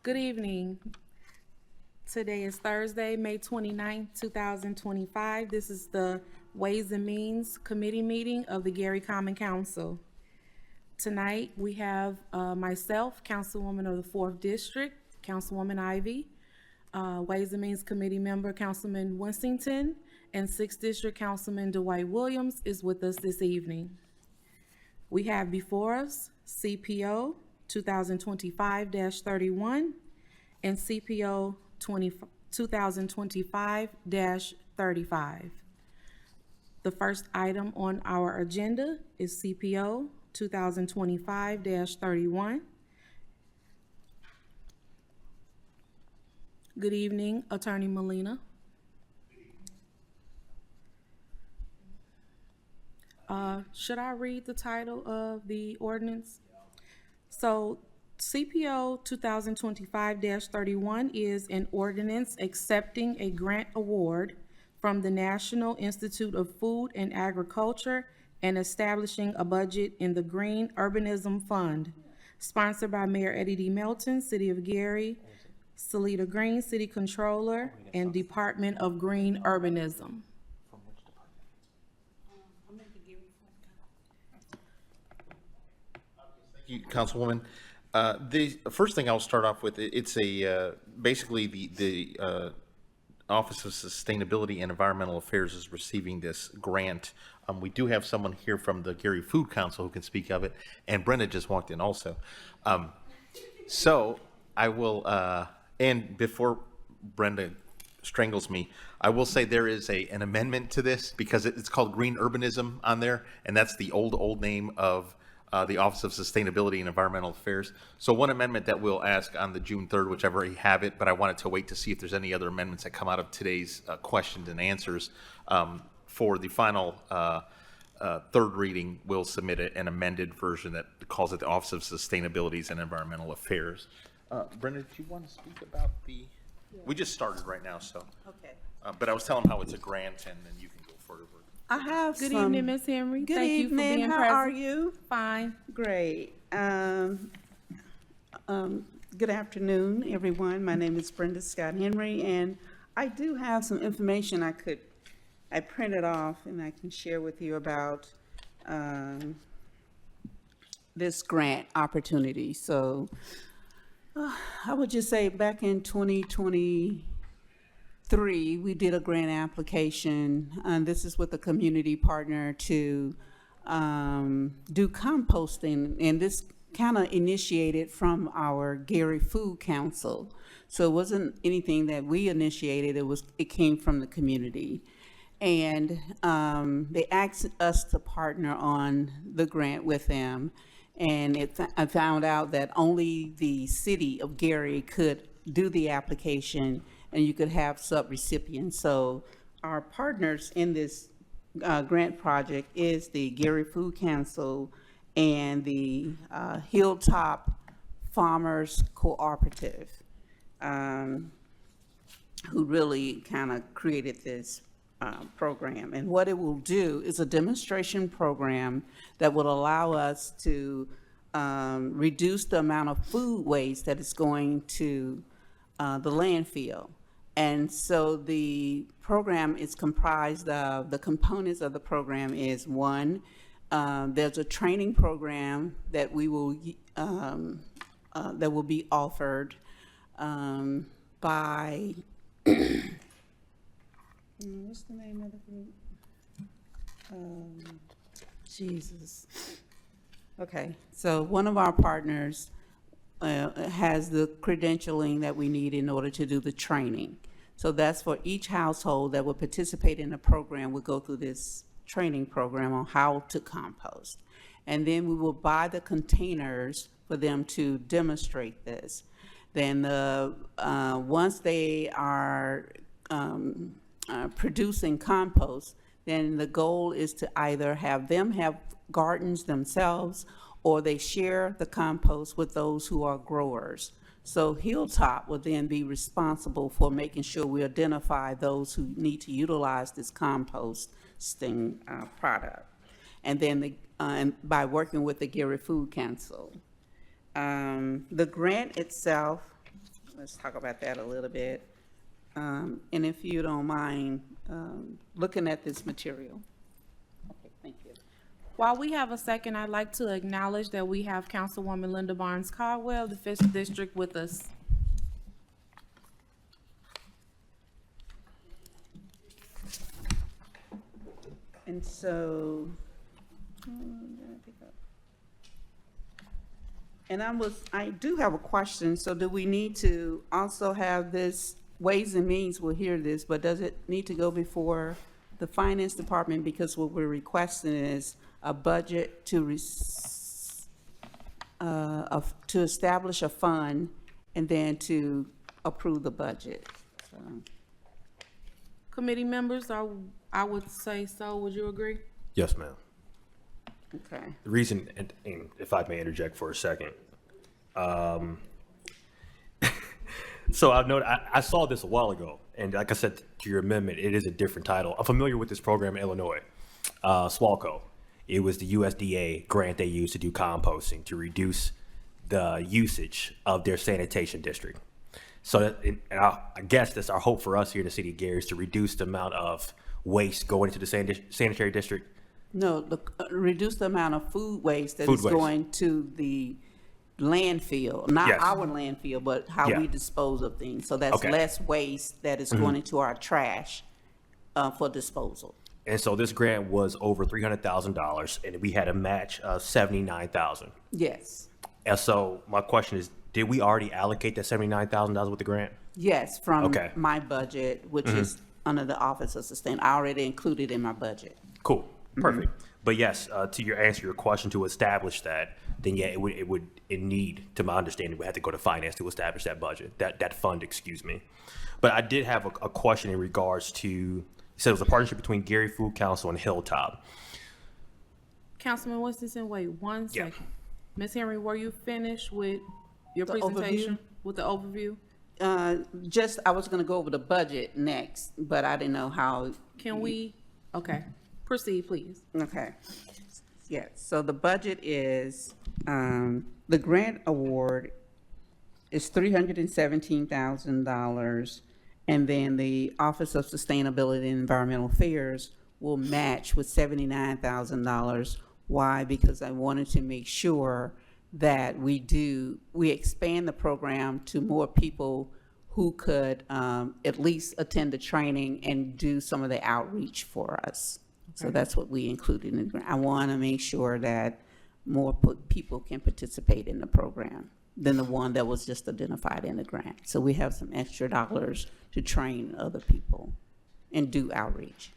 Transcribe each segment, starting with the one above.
Good evening. Today is Thursday, May 29th, 2025. This is the Ways and Means Committee meeting of the Gary Common Council. Tonight, we have myself, Councilwoman of the 4th District, Councilwoman Ivy, Ways and Means Committee member, Councilman Winsington, and 6th District Councilman Dwight Williams is with us this evening. We have before us CPO 2025-31 and CPO 2025-35. The first item on our agenda is CPO 2025-31. Good evening, Attorney Molina. Should I read the title of the ordinance? So CPO 2025-31 is an ordinance accepting a grant award from the National Institute of Food and Agriculture and establishing a budget in the Green Urbanism Fund, sponsored by Mayor Eddie D. Melton, City of Gary, Salita Green, City Controller, and Department of Green Urbanism. Thank you, Councilwoman. The first thing I'll start off with, it's a basically the Office of Sustainability and Environmental Affairs is receiving this grant. We do have someone here from the Gary Food Council who can speak of it, and Brenda just walked in also. So I will, and before Brenda strangles me, I will say there is an amendment to this because it's called Green Urbanism on there, and that's the old name of the Office of Sustainability and Environmental Affairs. So one amendment that we'll ask on the June 3rd, whichever you have it, but I wanted to wait to see if there's any other amendments that come out of today's questions and answers. For the final third reading, we'll submit an amended version that calls it the Office of Sustainability and Environmental Affairs. Brenda, do you want to speak about the, we just started right now, so. Okay. But I was telling them how it's a grant, and then you can go forward. I have Good some. evening, Ms. Henry. Good Thank you for evening. being How present. are you? Fine. Great. Good afternoon, everyone. My name is Brenda Scott Henry, and I do have some information I printed off and I can share with you about this grant opportunity. So I would just say back in 2023, we did a grant application, and this is with a community partner to do composting, and this kind of initiated from our Gary Food Council. So it wasn't anything that we initiated, it came from the community. And they asked us to partner on the grant with them, and I found out that only the city of Gary could do the application, and you could have sub-recipients. So our partners in this grant project is the Gary Food Council and the Hilltop Farmers Cooperative, who really kind of created this program. And what it will do is a demonstration program that will allow us to reduce the amount of food waste that is going to the landfill. And so the program is comprised of, the components of the program is one, there's a training program that we will, that will be offered by, what's the name of the group? Jesus. Okay, so one of our partners has the credentialing that we need in order to do the training. So that's for each household that will participate in the program, will go through this training program on how to compost. And then we will buy the containers for them to demonstrate this. Then once they are producing compost, then the goal is to either have them have gardens themselves, or they share the compost with those who are growers. So Hilltop will then be responsible for making sure we identify those who need to utilize this composting product. And then by working with the Gary Food Council. The grant itself let's talk about that a little bit. And if you don't mind, looking at this material. Okay, thank you. While we have a second, I'd like to acknowledge that we have Councilwoman Linda Barnes Caldwell, the 5th District, with us. And so, and I do have a question. So do we need to also have this, Ways and Means will hear this, but does it need to go before the Finance Department? Because what we're requesting is a budget to establish a fund and then to approve the budget. So, Committee members, I would say so. Would you agree? Yes, ma'am. okay. The reason, and if I may interject for a second, so I saw this a while ago, and like I said to your amendment, it is a different title. I'm familiar with this program in Illinois, SWALCO. It was the USDA grant they used to do composting to reduce the usage of their sanitation district. So that, and I guess that's our hope for us here in the city of Gary, is to reduce the amount of waste going into the sanitary district. No, reduce the amount of food waste that Food is waste. going to the landfill, not Yes. our landfill, but how Yeah. we dispose of things. So that's Okay. less waste that is going into our trash for disposal. And so this grant was over $300,000, and we had a match of $79,000. Yes, And so my question is, did we already allocate that $79,000 with the grant? yes, from Okay. my budget, which is under the Office of Sustain. I already included in my budget. Cool, perfect. But yes, to your question, to establish that, then yeah, it need, to my understanding, we had to go to finance to establish that budget, that fund, excuse me. But I did have a question in regards to, you said it was a partnership between Gary Food Council and Hilltop. Councilman Winston, wait one Yeah. second. Ms. Henry, were you finished with your The presentation? overview? With the overview? Just, I was gonna go over the budget next, but I didn't know how. Can we, okay, proceed, please. Okay. Yes, so the budget is, the grant award is $317,000. And then the Office of Sustainability and Environmental Affairs will match with $79,000. Why? Because I wanted to make sure that we expand the program to more people who could at least attend the training and do some of the outreach for us. So that's what we included in the grant. I want to make sure that more people can participate in the program than the one that was just identified in the grant. So we have some extra dollars to train other people and do outreach.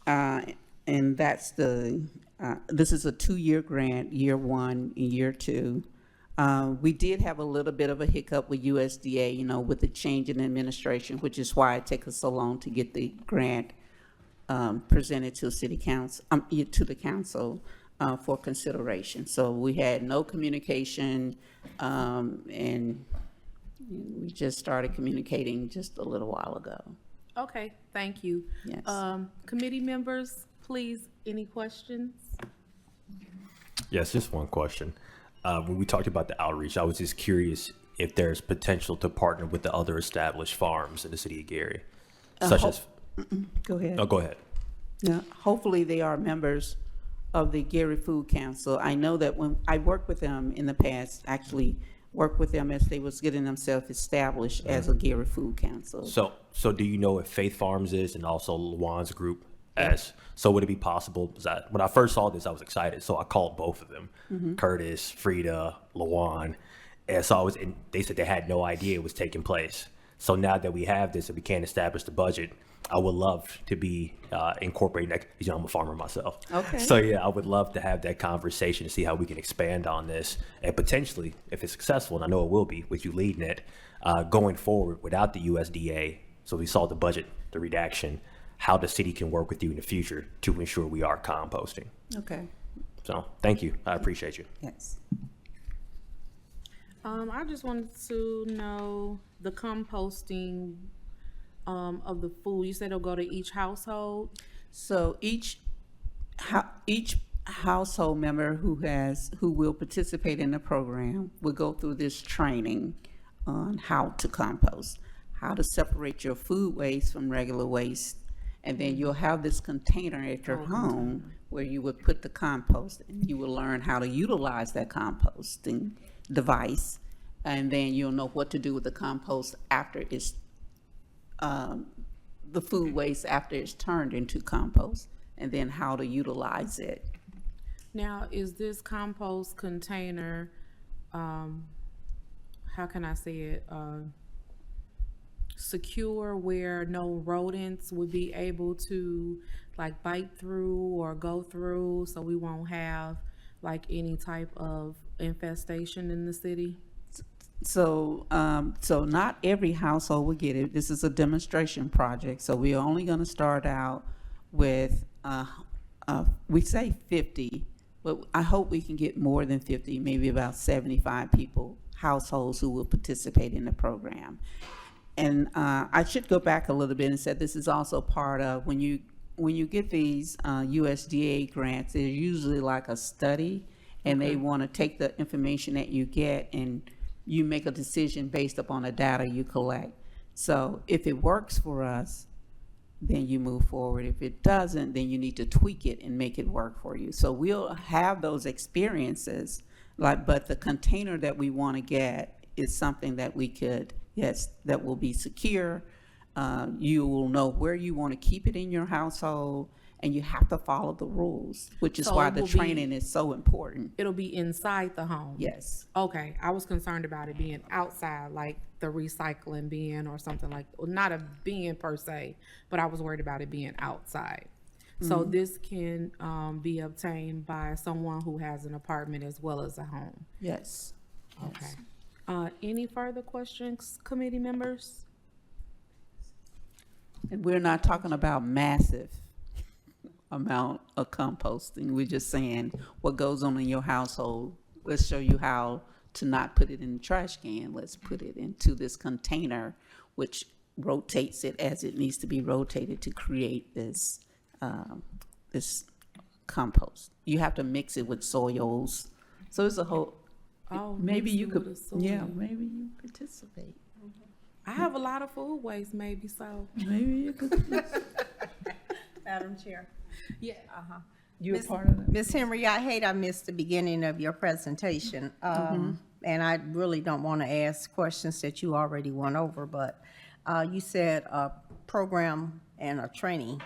And that's this is a 2-year grant, year 1 and year 2. We did have a little bit of a hiccup with USDA, with the change in administration, which is why it took us so long to get the grant presented to city council, to the council for consideration. So we had no communication, and we just started communicating just a little while ago. Okay, thank you. Yes. Committee members, please, any questions? Yes, just one question. When we talked about the outreach, I was just curious if there's potential to partner with the other established farms in the city of Gary, such as, Go ahead. oh, go ahead. Yeah, hopefully they are members of the Gary Food Council. I know that when I worked with them in the past, actually worked with them as they was getting themselves established as a Gary Food Council. So do you know if Faith Farms is, and also Luan's group as? So would it be possible? Because when I first saw this, I was excited, so I called both of them, Curtis, Frida, Luan, and so and they said they had no idea it was taking place. So now that we have this and we can't establish the budget, I would love to be incorporating that. I'm a farmer myself. Okay. So yeah, I would love to have that conversation to see how we can expand on this, and potentially, if it's successful, and I know it will be with you leading it, going forward without the USDA. So we saw the budget, the redaction, how the city can work with you in the future to ensure we are composting. Okay, So thank you. I appreciate you. yes. I just wanted to know the composting of the food. You said it'll go to each household. So each household member who will participate in the program will go through this training on how to compost, how to separate your food waste from regular waste, and then you'll have this container at your home where you would put the compost, and you will learn how to utilize that composting device, and then you'll know what to do with the compost after it's the food waste after it's turned into compost, and then how to utilize it. Now, is this compost container, how can I say it, secure where no rodents would be able to like bite through or go through, so we won't have like any type of infestation in the city? So, so not every household will get it. This is a demonstration project, so we're only gonna start out with, we say 50, but I hope we can get more than 50, maybe about 75 people, households who will participate in the program. And I should go back a little bit and say this is also part of, when you get these USDA grants, they're usually like a study, and they want to take the information that you get and you make a decision based upon the data you collect. So if it works for us, then you move forward. If it doesn't, then you need to tweak it and make it work for you. So we'll have those experiences, but the container that we want to get is something that we could, yes, that will be secure. You will know where you want to keep it in your household, and you have to follow the rules, which is So why it the will be- training is so important. It'll be inside the home? Yes. Okay, I was concerned about it being outside, like the recycling bin or something like, well, not a bin per se, but I was worried about it being outside. So this can be obtained by someone who has an apartment as well as a home. Yes. Okay. Any further questions, committee members? And we're not talking about massive amount of composting. We're just saying what goes on in your household. Let's show you how to not put it in the trash can. Let's put it into this container, which rotates it as it needs to be rotated to create this, this compost. You have to mix it with soils. So it's a whole, Oh, maybe mix you it could, with the soil. yeah, maybe you participate. I have a lot of food waste maybe, so. Maybe you could, Madam Chair. Yeah. you're a part of that. Ms. Henry, I hate I missed the beginning of your presentation. And I really don't want to ask questions that you already went over, but you said a program and a training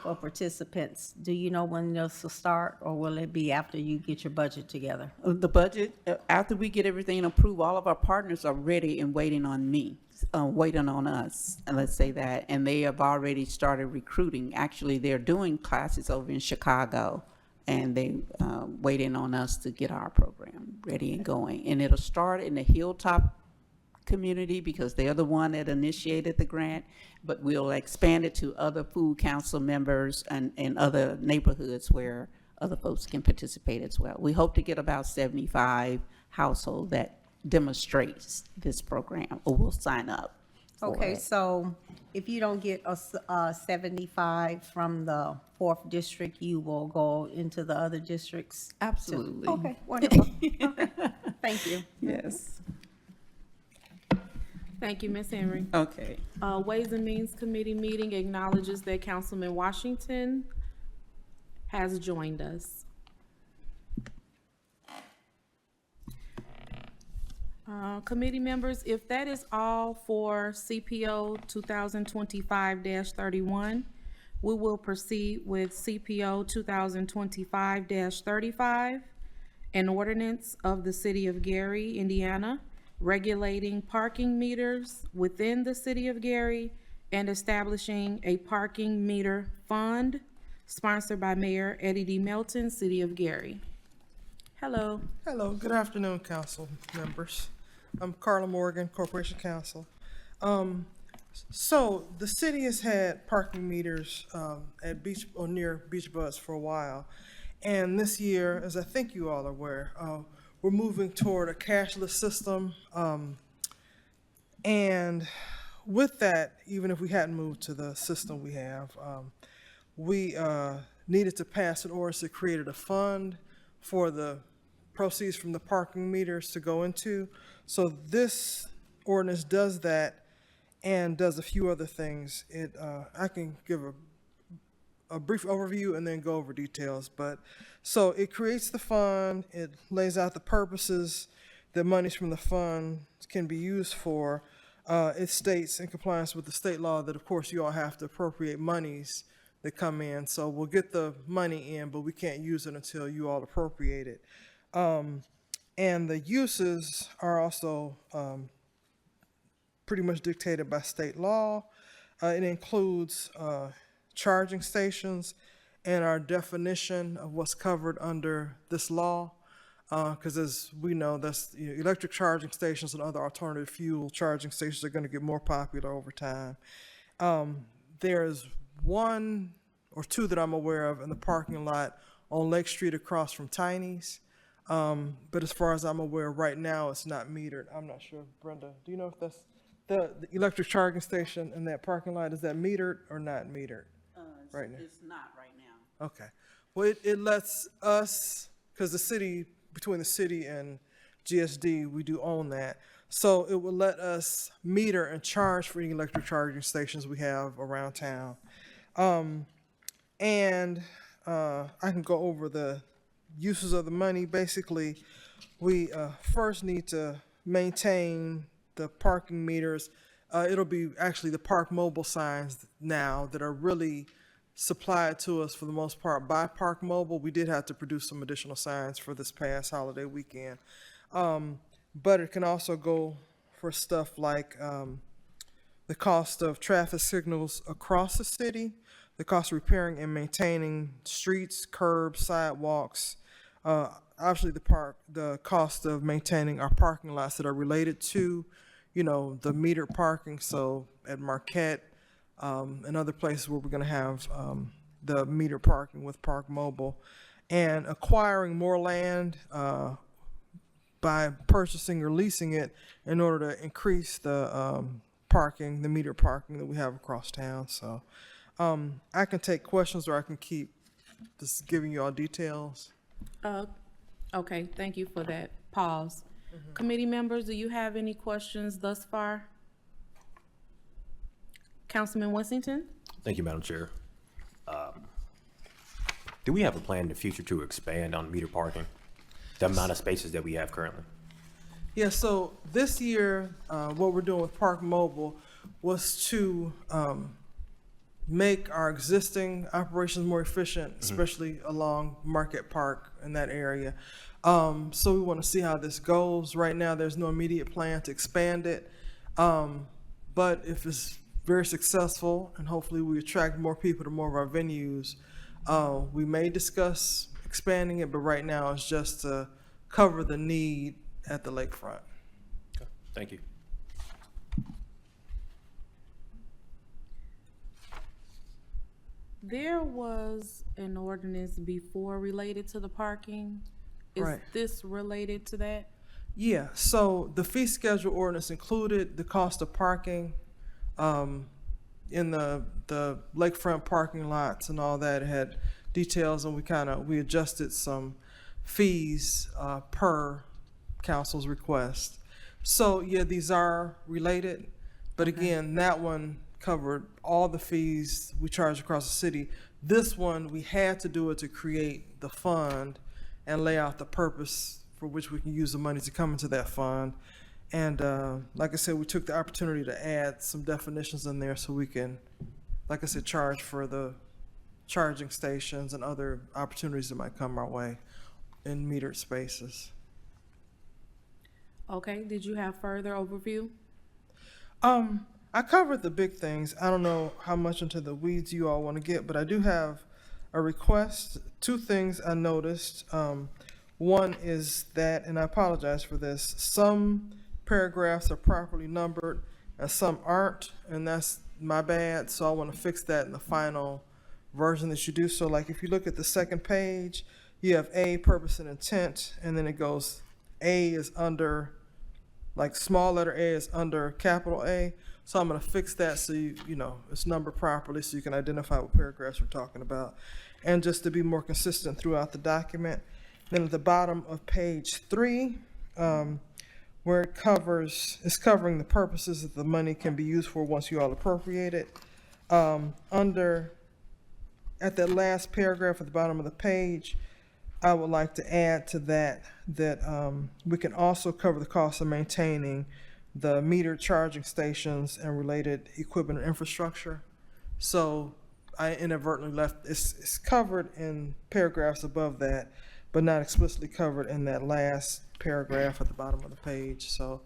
for participants. Do you know when this will start, or will it be after you get your budget together? The budget, after we get everything approved, all of our partners are ready and waiting on me, waiting on us, and let's say that, and they have already started recruiting. Actually, they're doing classes over in Chicago, and they waiting on us to get our program ready and going. And it'll start in the Hilltop community because they're the one that initiated the grant, but we'll expand it to other food council members and other neighborhoods where other folks can participate as well. We hope to get about 75 households that demonstrates this program or will sign up for Okay, it. so if you don't get a 75 from the 4th district, you will go into the other districts? Absolutely. Okay, wonderful. Okay, thank you. Yes. Thank you, Ms. Henry. Okay. Ways and Means Committee meeting acknowledges that Councilman Washington has joined us. Committee members, if that is all for CPO 2025-31, we will proceed with CPO 2025-35, an ordinance of the City of Gary, Indiana, regulating parking meters within the City of Gary and establishing a parking meter fund, sponsored by Mayor Eddie D. Melton, City of Gary. Hello. Hello, good afternoon, council members. I'm Carla Morgan, Corporation Counsel. So the city has had parking meters at beach or near Beach Buds for a while. And this year, as I think you all are aware, we're moving toward a cashless system. And with that, even if we hadn't moved to the system we have, we needed to pass an ordinance that created a fund for the proceeds from the parking meters to go into. So this ordinance does that and does a few other things. I can give a brief overview and then go over details. But so it creates the fund, it lays out the purposes that monies from the fund can be used for. It states in compliance with the state law that, of course, you all have to appropriate monies that come in. So we'll get the money in, but we can't use it until you all appropriate it. And the uses are also pretty much dictated by state law. It includes charging stations and our definition of what's covered under this law. Because as we know, that's electric charging stations and other alternative fuel charging stations are going to get more popular over time. There's one or two that I'm aware of in the parking lot on Lake Street across from Tiny's. But as far as I'm aware, right now, it's not metered. I'm not sure. Brenda, do you know if that's the electric charging station in that parking lot, is that metered or not metered? Right now? It's not right now. Okay. Well, it lets us, because the city, between the city and GSD, we do own that. So it will let us meter and charge for any electric charging stations we have around town. And I can go over the uses of the money. Basically, we first need to maintain the parking meters. It'll be actually the Park Mobile signs now that are really supplied to us for the most part by Park Mobile. We did have to produce some additional signs for this past holiday weekend. But it can also go for stuff like the cost of traffic signals across the city, the cost of repairing and maintaining streets, curbs, sidewalks, obviously the cost of maintaining our parking lots that are related to, the metered parking. So at Marquette, and other places where we're going to have the meter parking with Park Mobile, and acquiring more land by purchasing or leasing it in order to increase the parking, the meter parking that we have across town. So I can take questions or I can keep just giving you all details. Okay, thank you for that pause. Committee members, do you have any questions thus far? Councilman Washington? Thank you, Madam Chair. Do we have a plan in the future to expand on meter parking? The amount of spaces that we have currently? Yeah, so this year, what we're doing with Park Mobile was to make our existing operations more efficient, especially along Marquette Park in that area. So we want to see how this goes. Right now, there's no immediate plan to expand it. But if it's very successful and hopefully we attract more people to more of our venues, we may discuss expanding it, but right now it's just to cover the need at the lakefront. Okay, thank you. There was an ordinance before related to the parking. Is Right. this related to that? Yeah, so the fee schedule ordinance included the cost of parking in the lakefront parking lots and all that. It had details, and we adjusted some fees per council's request. So yeah, these are related, but again, that one covered all the fees we charge across the city. This one, we had to do it to create the fund and lay out the purpose for which we can use the money to come into that fund. And like I said, we took the opportunity to add some definitions in there so we can, like I said, charge for the charging stations and other opportunities that might come our way in metered spaces. Okay, did you have further overview? I covered the big things. I don't know how much into the weeds you all want to get, but I do have a request. Two things I noticed. One is that, and I apologize for this, some paragraphs are properly numbered and some aren't, and that's my bad. So I want to fix that in the final version that you do. So like if you look at the second page, you have A, purpose and intent, and then it goes, A is under, like small letter A is under capital A. So I'm going to fix that so you know it's numbered properly so you can identify what paragraphs we're talking about. and just to be more consistent throughout the document. Then at the bottom of page 3, where it's covering the purposes that the money can be used for once you all appropriate it. At that last paragraph at the bottom of the page, I would like to add to that we can also cover the cost of maintaining the meter charging stations and related equipment and infrastructure. So I inadvertently left, it's covered in paragraphs above that, but not explicitly covered in that last paragraph at the bottom of the page. So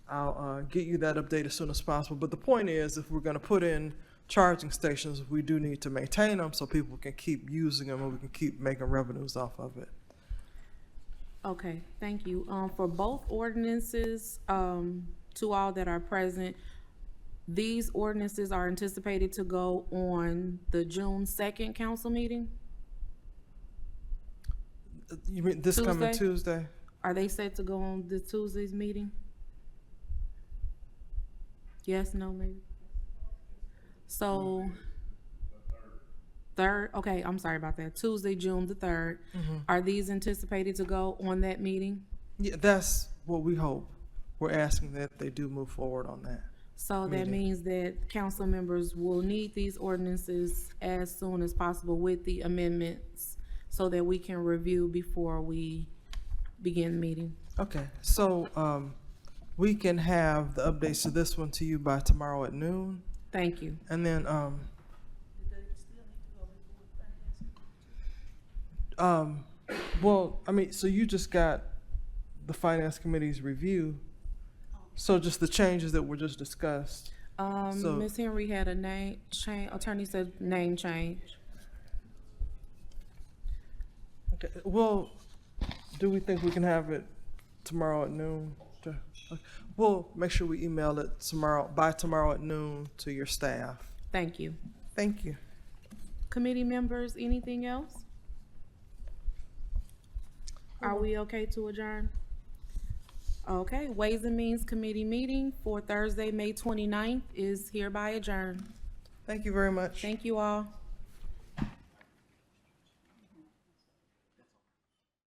I'll get you that update as soon as possible. But the point is, if we're gonna put in charging stations, we do need to maintain them so people can keep using them and we can keep making revenues off of it. Okay, thank you. For both ordinances, to all that are present, these ordinances are anticipated to go on the June 2nd council meeting? You mean this coming Tuesday? Tuesday? Are they set to go on the Tuesday's meeting? Yes, no, maybe? So, third, okay, I'm sorry about that. Tuesday, June the 3rd. Are these anticipated to go on that meeting? Yeah, that's what we hope. We're asking that they do move forward on that. So that Meeting. means that council members will need these ordinances as soon as possible with the amendments so that we can review before we begin the meeting. Okay, so we can have the updates to this one to you by tomorrow at noon. Thank you. And then, well, I mean, so you just got the finance committee's review. So just the changes that were just discussed. So- Ms. Henry had a name change, attorney said name change. Okay, well, do we think we can have it tomorrow at noon? We'll make sure we email it by tomorrow at noon to your staff. Thank you. Thank you. Committee members, anything else? Are we okay to adjourn? Okay, Ways and Means Committee meeting for Thursday, May 29th is hereby adjourned. Thank you very much. Thank you all.